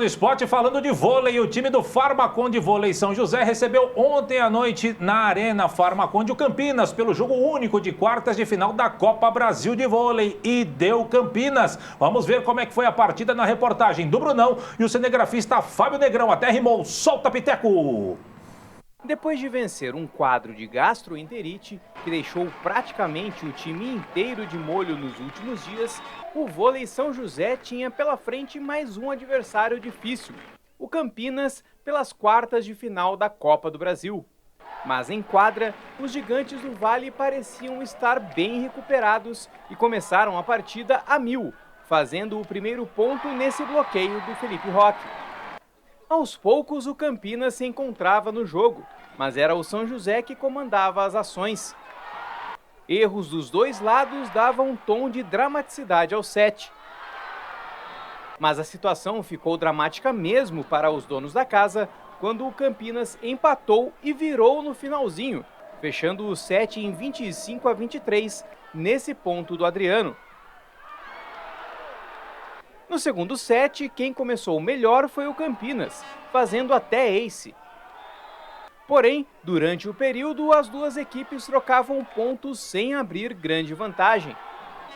do Esporte falando de vôlei. O time do Farmaconde Vôlei São José recebeu ontem à noite na Arena Farmaconde o Campinas pelo jogo único de quartas de final da Copa Brasil de Vôlei e deu Campinas. Vamos ver como é que foi a partida na reportagem do Brunão e o cinegrafista Fábio Negrão. Até rimou, solta Piteco! Depois de vencer um quadro de gastroenterite que deixou praticamente o time inteiro de molho nos últimos dias, o Vôlei São José tinha pela frente mais um adversário difícil, o Campinas, pelas quartas de final da Copa do Brasil. Mas em quadra, os gigantes do Vale pareciam estar bem recuperados e começaram a partida a 1000, fazendo o primeiro ponto nesse bloqueio do Felipe Roque. Aos poucos, o Campinas se encontrava no jogo, mas era o São José que comandava as ações. Erros dos dois lados davam um tom de dramaticidade ao set. Mas a situação ficou dramática mesmo para os donos da casa, quando o Campinas empatou e virou no finalzinho, fechando o set em 25-23, nesse ponto do Adriano. No segundo set, quem começou melhor foi o Campinas, fazendo até ace. Porém, durante o período, as duas equipes trocavam pontos sem abrir grande vantagem.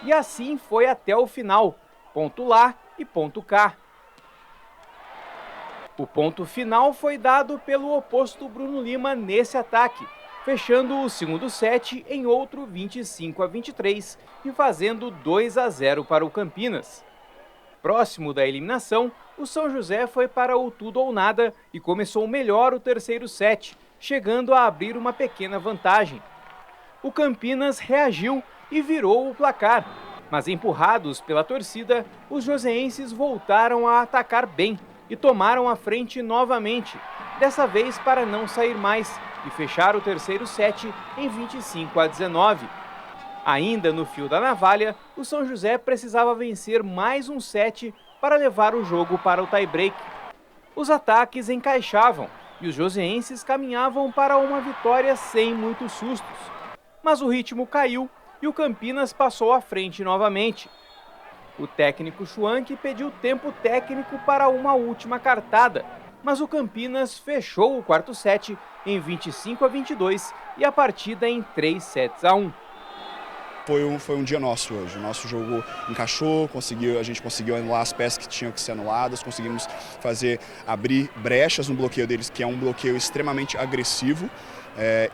E assim foi até o final, ponto lá e ponto cá. O ponto final foi dado pelo oposto Bruno Lima nesse ataque, fechando o segundo set em outro 25-23 e fazendo 2-0 para o Campinas. Próximo da eliminação, o São José foi para o tudo ou nada e começou melhor o terceiro set, chegando a abrir uma pequena vantagem. O Campinas reagiu e virou o placar, mas empurrados pela torcida, os joseenses voltaram a atacar bem e tomaram a frente novamente, dessa vez para não sair mais e fechar o terceiro set em 25-19. Ainda no fio da navalha, o São José precisava vencer mais um set para levar o jogo para o tie-break. Os ataques encaixavam e os joseenses caminhavam para uma vitória sem muitos sustos. Mas o ritmo caiu e o Campinas passou à frente novamente. O técnico Schwank pediu tempo técnico para uma última cartada, mas o Campinas fechou o quarto set em 25-22 e a partida em 3-1. Foi um dia nosso hoje. O nosso jogo encaixou, a gente conseguiu anular as peças que tinham que ser anuladas, conseguimos abrir brechas no bloqueio deles, que é um bloqueio extremamente agressivo.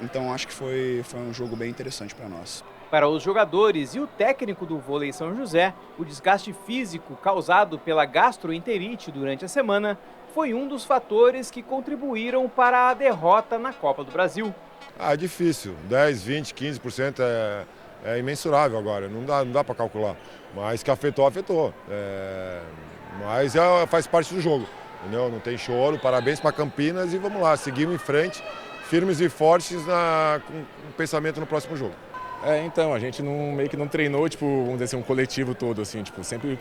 Então acho que foi um jogo bem interessante para nós. Para os jogadores e o técnico do Vôlei São José, o desgaste físico causado pela gastroenterite durante a semana foi um dos fatores que contribuíram para a derrota na Copa do Brasil. É difícil, 10, 20, 15% é imensurável agora, não dá para calcular, mas que afetou. Mas faz parte do jogo, entendeu? Não tem choro, parabéns para Campinas e vamos lá, seguimos em frente, firmes e fortes com pensamento no próximo jogo. Então, a gente meio que não treinou, vamos dizer assim, um coletivo todo, assim, sempre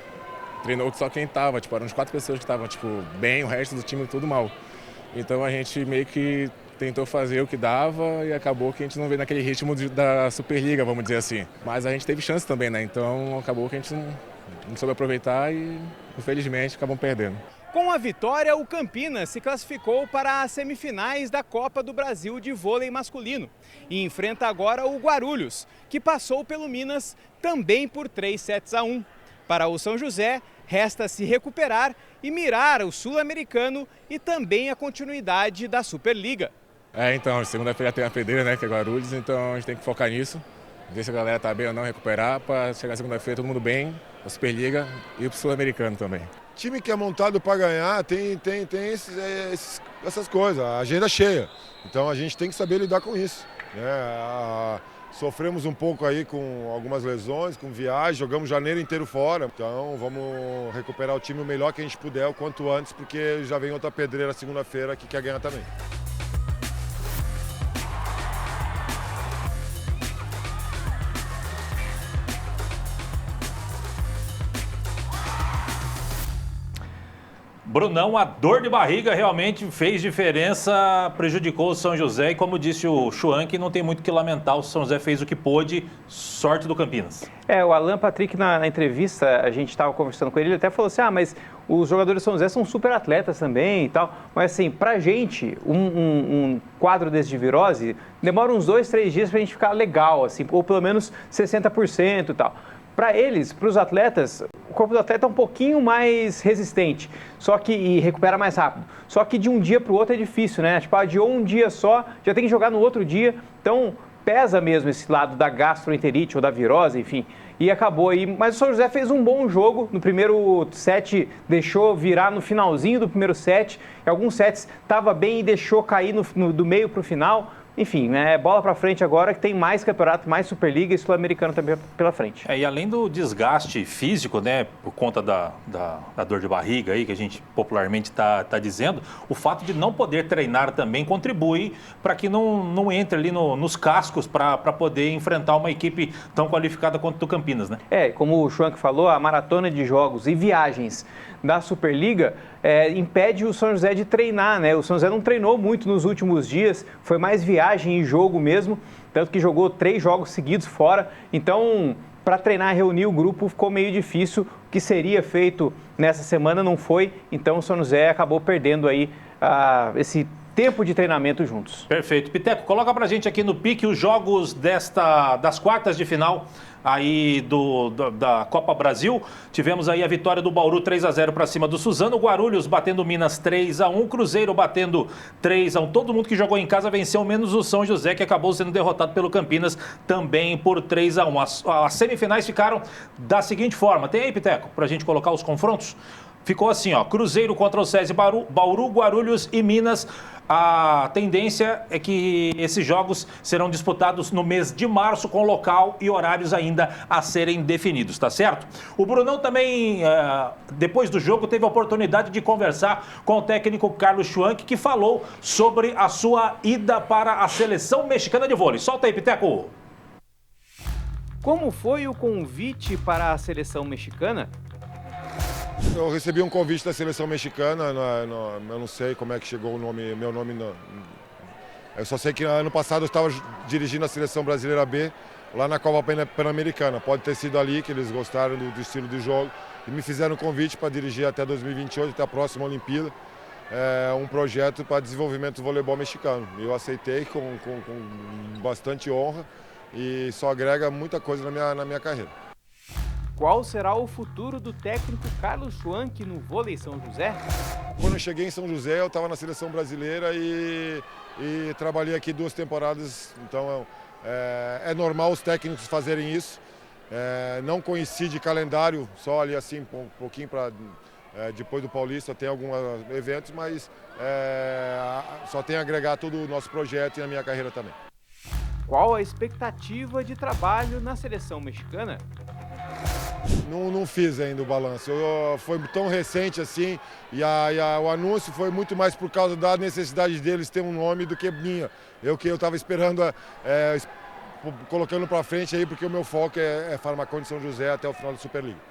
treinou só quem estava, eram uns 4 pessoas que estavam, bem, o resto do time tudo mal. Então a gente meio que tentou fazer o que dava e acabou que a gente não veio naquele ritmo da Superliga, vamos dizer assim. Mas a gente teve chance também, né? Então acabou que a gente não soube aproveitar e, infelizmente, acabamos perdendo. Com a vitória, o Campinas se classificou para as semifinais da Copa do Brasil de vôlei masculino e enfrenta agora o Guarulhos, que passou pelo Minas também por 3-1. Para o São José, resta se recuperar e mirar o Sul-Americano e também a continuidade da Superliga. Então, segunda-feira tem a pedreira, né, que é Guarulhos, então a gente tem que focar nisso, ver se a galera tá bem ou não, recuperar, para chegar segunda-feira todo mundo bem, a Superliga e o Sul-Americano também. Time que é montado para ganhar tem essas coisas, a agenda cheia, então a gente tem que saber lidar com isso, né? Sofremos um pouco aí com algumas lesões, com viagem, jogamos janeiro inteiro fora. Então vamos recuperar o time o melhor que a gente puder o quanto antes, porque já vem outra pedreira segunda-feira que quer ganhar também. Brunão, a dor de barriga realmente fez diferença, prejudicou o São José e, como disse o Schwanck, não tem muito o que lamentar, o São José fez o que pôde, sorte do Campinas. O Alan Patrick, na entrevista, a gente estava conversando com ele até falou assim, mas os jogadores do São José são super atletas também e tal, mas assim, pra gente, um quadro desse de virose, demora uns 2, 3 dias pra gente ficar legal, assim, ou pelo menos 60% e tal. Para eles, para os atletas, o corpo do atleta é um pouquinho mais resistente, e recupera mais rápido. Só que de um dia para o outro é difícil, né? Tipo, adiou um dia só, já tem que jogar no outro dia. Então, pesa mesmo esse lado da gastroenterite ou da virose, enfim. E acabou aí. Mas o São José fez um bom jogo. No primeiro set, deixou virar no finalzinho do primeiro set. Em alguns sets estava bem e deixou cair do meio para o final. Enfim, né, bola para frente agora que tem mais campeonato, mais Superliga e Sul-Americano também pela frente. E além do desgaste físico, né, por conta da dor de barriga aí, que a gente popularmente tá dizendo, o fato de não poder treinar também contribui para que não entre ali nos cascos para poder enfrentar uma equipe tão qualificada quanto o Campinas, né? Como o Schwanck falou, a maratona de jogos e viagens da Superliga impede o São José de treinar, né? O São José não treinou muito nos últimos dias, foi mais viagem e jogo mesmo, tanto que jogou 3 jogos seguidos fora. Então, para treinar, reunir o grupo ficou meio difícil. O que seria feito nessa semana não foi, então o São José acabou perdendo aí esse tempo de treinamento juntos. Perfeito. Piteco, coloca pra gente aqui no pique os jogos das quartas de final aí da Copa Brasil. Tivemos aí a vitória do Bauru 3-0 para cima do Suzano, Guarulhos batendo Minas 3-1, Cruzeiro batendo 3-1. Todo mundo que jogou em casa venceu, menos o São José, que acabou sendo derrotado pelo Campinas também por 3-1. As semifinais ficaram da seguinte forma. Tem aí, Piteco, pra gente colocar os confrontos? Ficou assim, ó, Cruzeiro contra o SESI Bauru, Guarulhos e Minas. A tendência é que esses jogos serão disputados no mês de março, com local e horários ainda a serem definidos, tá certo? O Brunão também, depois do jogo, teve a oportunidade de conversar com o técnico Carlos Schwanck, que falou sobre a sua ida para a seleção mexicana de vôlei. Solta aí, Piteco! Como foi o convite para a seleção mexicana? Eu recebi um convite da seleção mexicana, eu não sei como é que chegou meu nome. Eu só sei que ano passado eu estava dirigindo a seleção brasileira B, lá na Copa Pan-Americana. Pode ter sido ali que eles gostaram do estilo de jogo e me fizeram um convite para dirigir até 2028, até a próxima Olimpíada, um projeto para desenvolvimento do voleibol mexicano. Eu aceitei com bastante honra e só agrega muita coisa na minha carreira. Qual será o futuro do técnico Carlos Schwanck no vôlei São José? Quando eu cheguei em São José, eu estava na seleção brasileira e trabalhei aqui 2 temporadas, então é normal os técnicos fazerem isso. Não conheci de calendário, só ali assim um pouquinho para depois do Paulista tem alguns eventos, mas só tem a agregar todo o nosso projeto e a minha carreira também. Qual a expectativa de trabalho na seleção mexicana? Não fiz ainda o balanço, foi tão recente assim e o anúncio foi muito mais por causa da necessidade deles ter um nome do que minha. Eu estava esperando, colocando para frente aí, porque o meu foco é Farmacon de São José até o final da Superliga.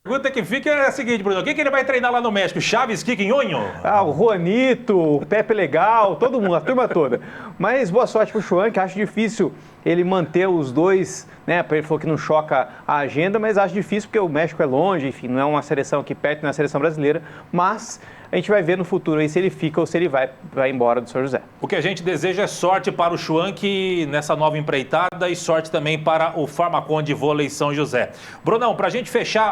A pergunta que fica é a seguinte, Bruno, o que ele vai treinar lá no México? Chaves, Quiquinhonho? O Juanito, o Pepe Legal, todo mundo, a turma toda. Mas boa sorte pro Schwanck, acho difícil ele manter os dois, né? Ele falou que não choca a agenda, mas acho difícil porque o México é longe, enfim, não é uma seleção aqui perto, não é uma seleção brasileira, mas a gente vai ver no futuro aí se ele fica ou se ele vai embora do São José. O que a gente deseja é sorte para o Schwanck nessa nova empreitada e sorte também para o Farmacon de Vôlei São José. Brunão, para a gente fechar